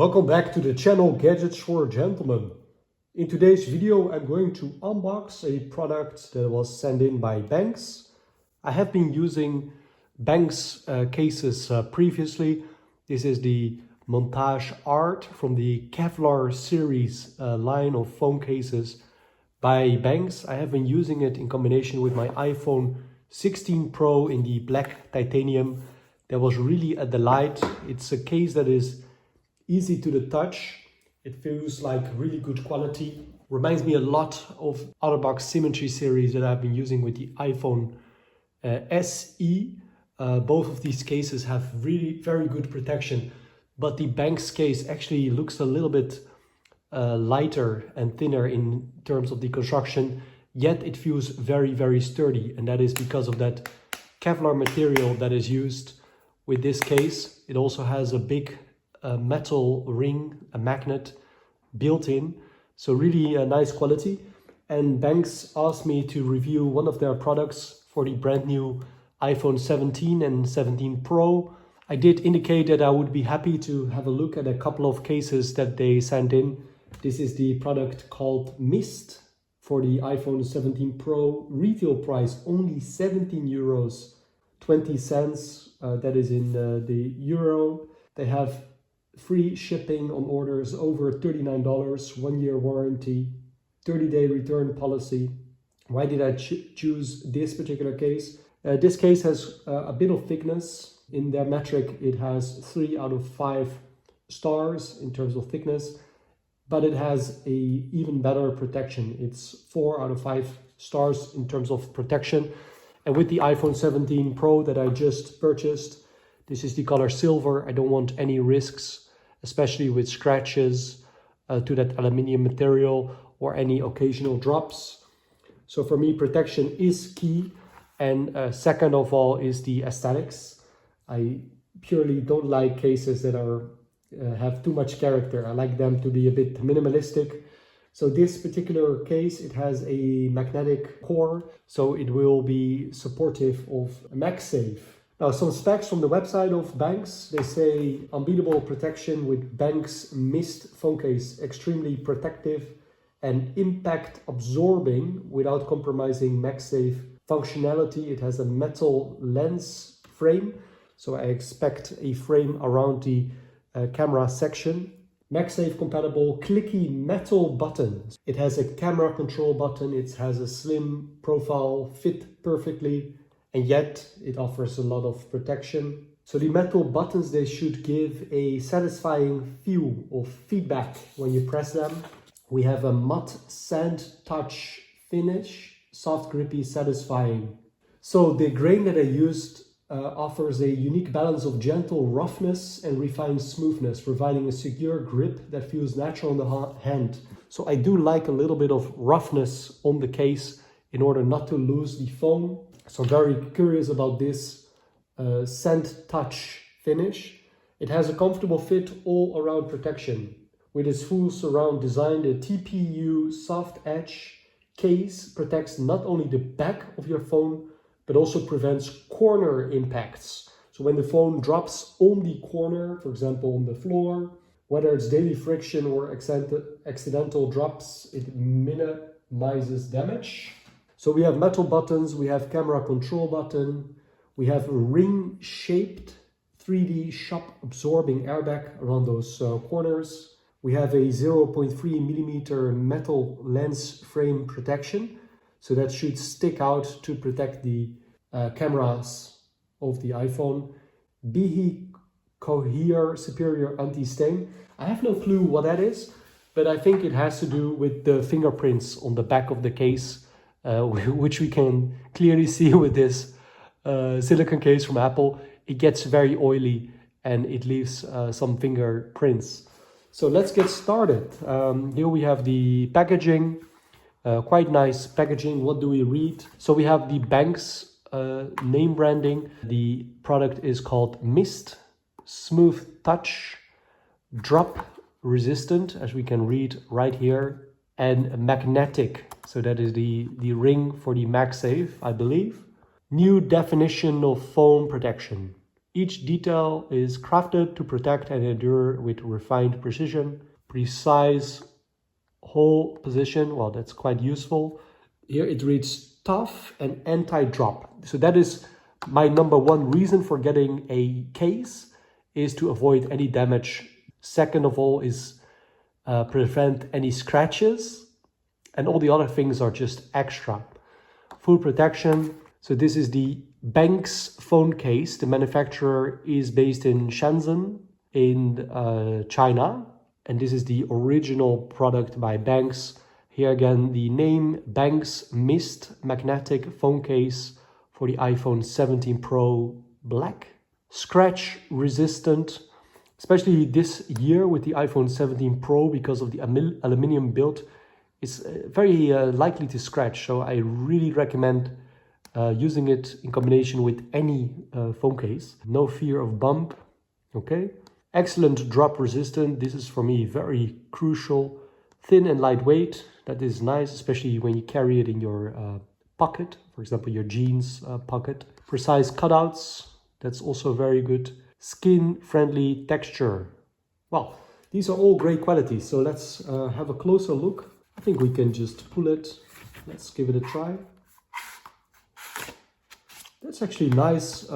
Welcome back to the channel Gadgets for Gentlemen. In today's video I'm going to unbox a product that was sent in by Benks. I have been using Benks cases previously. This is the Montage Art from the Kevlar series line of phone cases by Benks. I have been using it in combination with my iPhone 16 Pro in the black titanium. That was really a delight. It's a case that is easy to the touch. It feels like really good quality. Reminds me a lot of OtterBox Symmetry series that I've been using with the iPhone SE. Both of these cases have really very good protection, but the Benks case actually looks a little bit lighter and thinner in terms of the construction, yet it feels very, very sturdy, and that is because of that Kevlar material that is used with this case. It also has a big metal ring, a magnet built in, so really a nice quality. And Benks asked me to review one of their products for the brand new iPhone 17 and 17 Pro. I did indicate that I would be happy to have a look at a couple of cases that they sent in. This is the product called Mist for the iPhone 17 Pro. Retail price only €17.20. That is in the euro. They have free shipping on orders over $39, 1 year warranty, 30-day return policy. Why did I choose this particular case? This case has a bit of thickness. In their metric, it has 3 out of 5 stars in terms of thickness, but it has a even better protection. It's 4 out of 5 stars in terms of protection. And with the iPhone 17 Pro that I just purchased, this is the color silver. I don't want any risks, especially with scratches to that aluminium material or any occasional drops. So for me, protection is key. And second of all is the aesthetics. I purely don't like cases that have too much character. I like them to be a bit minimalistic. So this particular case, it has a magnetic core, so it will be supportive of MagSafe. Now, some specs from the website of Benks. They say unbeatable protection with Benks Mist phone case, extremely protective and impact absorbing without compromising MagSafe functionality. It has a metal lens frame, so I expect a frame around the camera section. MagSafe compatible clicky metal buttons. It has a camera control button. It has a slim profile, fit perfectly, and yet it offers a lot of protection. So the metal buttons, they should give a satisfying feel of feedback when you press them. We have a matte sand touch finish, soft, grippy, satisfying. So the grain that I used offers a unique balance of gentle roughness and refined smoothness, providing a secure grip that feels natural in the hand. So I do like a little bit of roughness on the case in order not to lose the phone. So very curious about this sand touch finish. It has a comfortable fit, all around protection. With its full surround design, the TPU soft edge case protects not only the back of your phone, but also prevents corner impacts. So when the phone drops on the corner, for example on the floor, whether it's daily friction or accidental drops, it minimizes damage. So we have metal buttons, we have camera control button, we have a ring-shaped 3D shock absorbing airbag around those corners. We have a 0.3 millimeter metal lens frame protection, so that should stick out to protect the cameras of the iPhone. BE Cohere Superior Anti-Stain. I have no clue what that is, but I think it has to do with the fingerprints on the back of the case, which we can clearly see with this silicone case from Apple. It gets very oily and it leaves some fingerprints. So let's get started. Here we have the packaging, quite nice packaging. What do we read? So we have the Benks name branding. The product is called Mist, smooth touch, drop resistant, as we can read right here, and magnetic. So that is the ring for the MagSafe, I believe. New definition of phone protection. Each detail is crafted to protect and endure with refined precision. Precise hole position, well, that's quite useful. Here it reads tough and anti-drop. So that is my number one reason for getting a case, is to avoid any damage. Second of all is prevent any scratches, and all the other things are just extra. Full protection. So this is the Benks phone case. The manufacturer is based in Shenzhen in China. And this is the original product by Benks. Here again, the name Benks Mist Magnetic Phone Case for the iPhone 17 Pro Black. Scratch resistant, especially this year with the iPhone 17 Pro, because of the aluminum build, it's very likely to scratch. So I really recommend using it in combination with any phone case. No fear of bump, okay? Excellent drop resistant. This is for me very crucial. Thin and lightweight. That is nice, especially when you carry it in your pocket. For example, your jeans pocket. Precise cutouts. That's also very good. Skin-friendly texture. Well, these are all great qualities. So let's have a closer look. I think we can just pull it. Let's give it a try. That's actually nice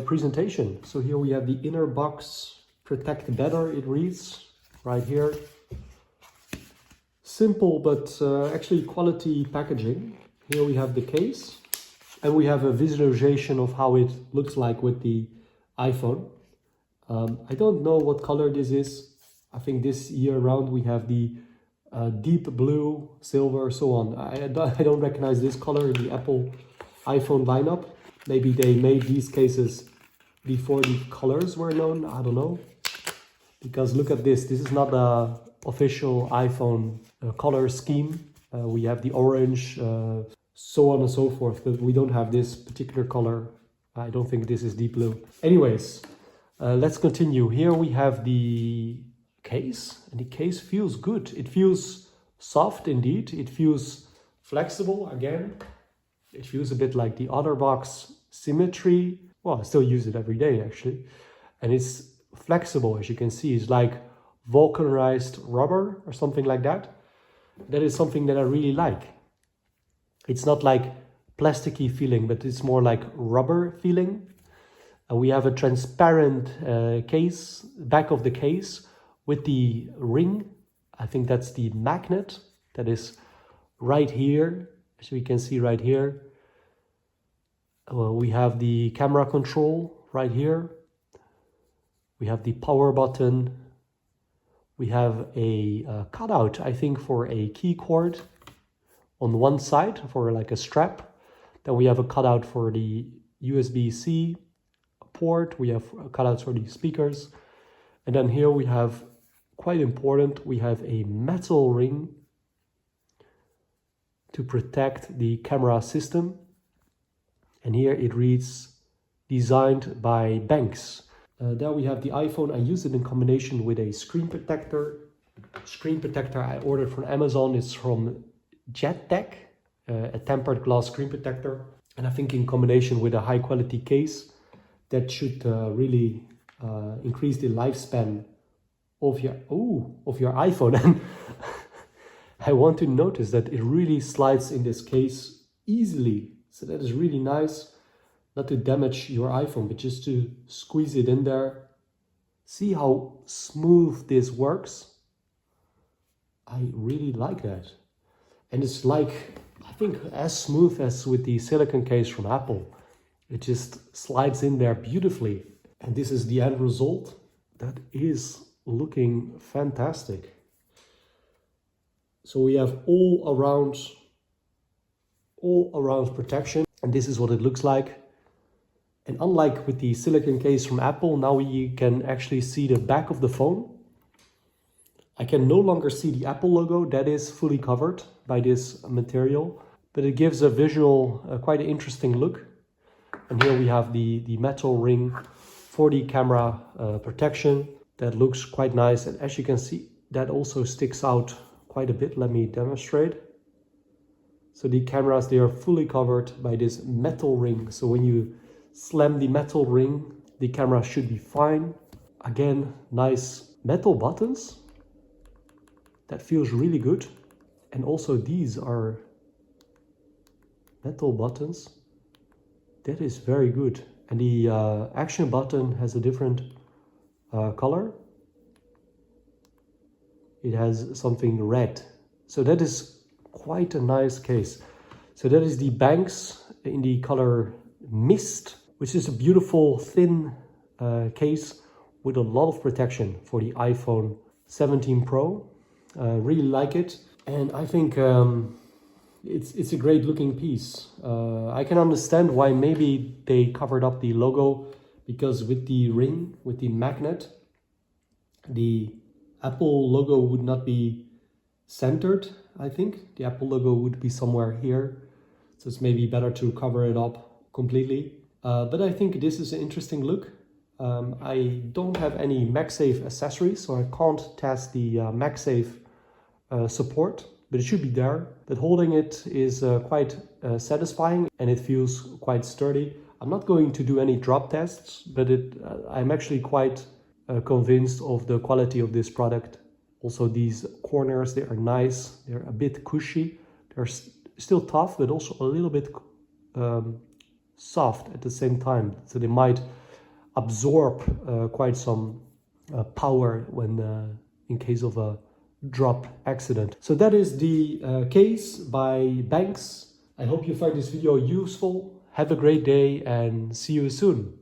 presentation. So here we have the inner box. Protect better, it reads right here. Simple but actually quality packaging. Here we have the case, and we have a visualization of how it looks like with the iPhone. I don't know what color this is. I think this year round we have the deep blue, silver, so on. I don't recognize this color in the Apple iPhone lineup. Maybe they made these cases before the colors were known, I don't know. Because look at this, this is not the official iPhone color scheme. We have the orange, so on and so forth, but we don't have this particular color. I don't think this is deep blue. Anyways, let's continue. Here we have the case, and the case feels good. It feels soft indeed. It feels flexible again. It feels a bit like the other box symmetry. Well, I still use it every day actually. And it's flexible, as you can see. It's like vulcanized rubber or something like that. That is something that I really like. It's not like plasticky feeling, but it's more like rubber feeling. We have a transparent case, back of the case, with the ring. I think that's the magnet that is right here, as we can see right here. We have the camera control right here. We have the power button. We have a cutout, I think, for a key cord on one side for like a strap. Then we have a cutout for the USB-C port. We have cutouts for the speakers. And then here we have, quite important, we have a metal ring to protect the camera system. And here it reads, designed by Benks. There we have the iPhone. I use it in combination with a screen protector. Screen protector I ordered from Amazon. It's from JetTech, a tempered glass screen protector. And I think in combination with a high quality case, that should really increase the lifespan of your iPhone. And I want to notice that it really slides in this case easily. So that is really nice. Not to damage your iPhone, but just to squeeze it in there. See how smooth this works? I really like that. And it's like, I think, as smooth as with the silicone case from Apple. It just slides in there beautifully. And this is the end result. That is looking fantastic. So we have all around protection. And this is what it looks like. And unlike with the silicone case from Apple, now you can actually see the back of the phone. I can no longer see the Apple logo. That is fully covered by this material. But it gives a visual, quite an interesting look. And here we have the metal ring for the camera protection. That looks quite nice. And as you can see, that also sticks out quite a bit. Let me demonstrate. So the cameras, they are fully covered by this metal ring. So when you slam the metal ring the camera should be fine. Again, nice metal buttons. That feels really good. And also these are metal buttons. That is very good. And the action button has a different color. It has something red. So that is quite a nice case. So that is the Benks in the color Mist, which is a beautiful thin case with a lot of protection for the iPhone 17 Pro. Really like it. And I think it's a great looking piece. I can understand why maybe they covered up the logo, because with the ring, with the magnet, the Apple logo would not be centered, I think. The Apple logo would be somewhere here. So it's maybe better to cover it up completely. But I think this is an interesting look. I don't have any MagSafe accessories, so I can't test the MagSafe support, but it should be there. But holding it is quite satisfying, and it feels quite sturdy. I'm not going to do any drop tests, but I'm actually quite convinced of the quality of this product. Also these corners, they are nice. They're a bit cushy. They're still tough, but also a little bit soft at the same time. So they might absorb quite some power when in case of a drop accident. So that is the case by Benks. I hope you find this video useful. Have a great day and see you soon.